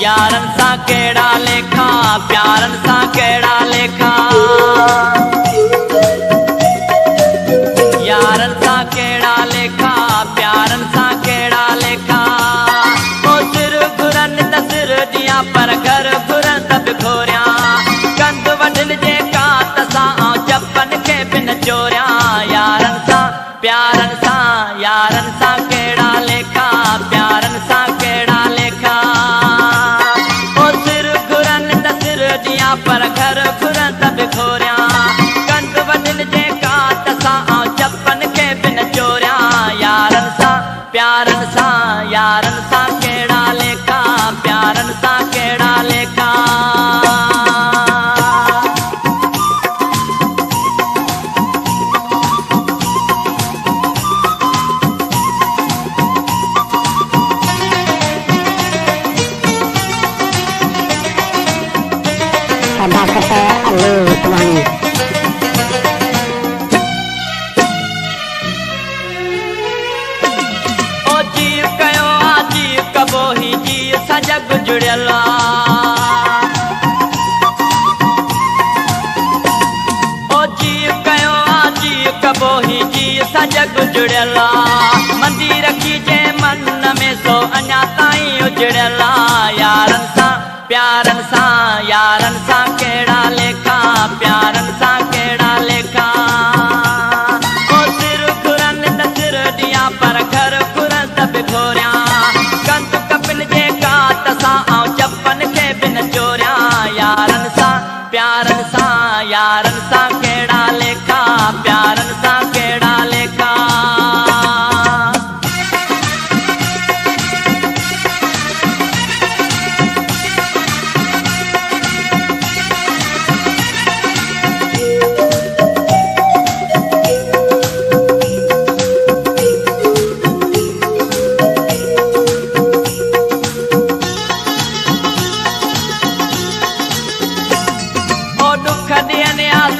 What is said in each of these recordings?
यारन सा केड़ा लेखा प्यारन सा केड़ा लेखा यारन सा केड़ा लेखा प्यारन सा केड़ा लेखा ओ सिर घुरन त सिर दिया पर घर घुरन तब खोरिया कंद वडन जे का तसा चपन के बिन चोरिया यारन सा प्यारन सा यारन सा केड़ा लेखा प्यारन सा केड़ा लेखा ओ सिर घुरन त सिर दिया पर घर घुरन तब खोरिया कंद वडन जे का तसा चपन के बिन चोरिया यारन सा प्यारन सा यारन सा केड़ा लेखा प्यारन सा केड़ा लेखा सदाकत अली उस्मानी ओ जीव कयो आ जीव कबो ही जीव सा जग जुड़ियला ओ जीव कयो आ जीव कबो ही जीव सा जग जुड़ियला मंदी रखी जे मन में सो अञा ताईं उजड़ियला यारन सा प्यारन सा यारन सा केड़ा लेखा प्यारन सा केड़ा लेखा ओ सिर घुरन त सिर दिया पर घर घुरन तब खोरिया कंद कपिन जे का तसा चपन के बिन चोरिया यारन सा प्यारन सा यारन सा केड़ा लेखा प्यारन सा केड़ा लेखा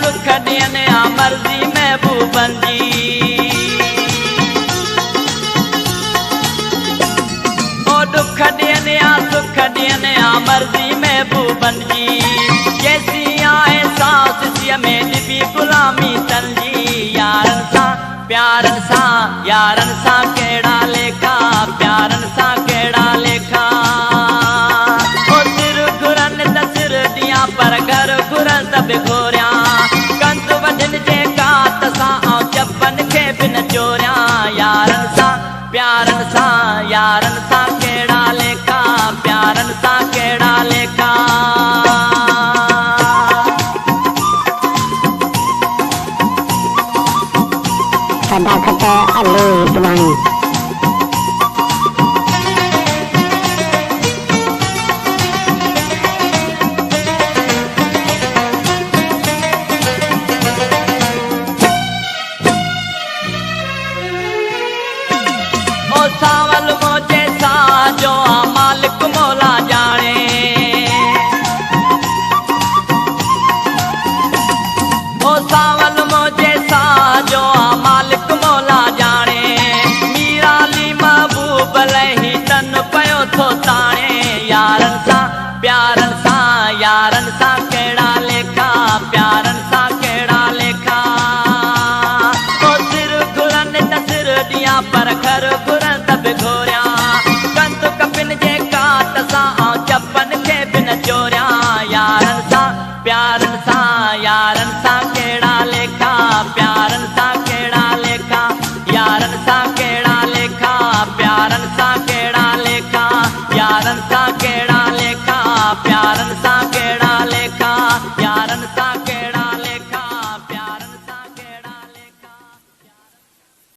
सुख दियने आ मर्जी महबूबन जी ओ दुख दियने आ सुख दियने आ मर्जी महबूबन जी जैसी आए सास सिया में निभी गुलामी तन जी यारन सा प्यारन सा यारन सा केड़ा लेखा प्यारन सा केड़ा लेखा ओ सिर घुरन त सिर दिया पर घर घुरन तब खोरिया चपन के बिन चोरिया यारन सा प्यारन सा यारन सा केड़ा लेखा प्यारन सा केड़ा लेखा सदाकत अली उस्मानी सावल मोजे सा जो मालिक मौला जाने ओ सावल मोजे सा जो मालिक मौला जाने मीराली महबूब लही तन पयो थो ताने।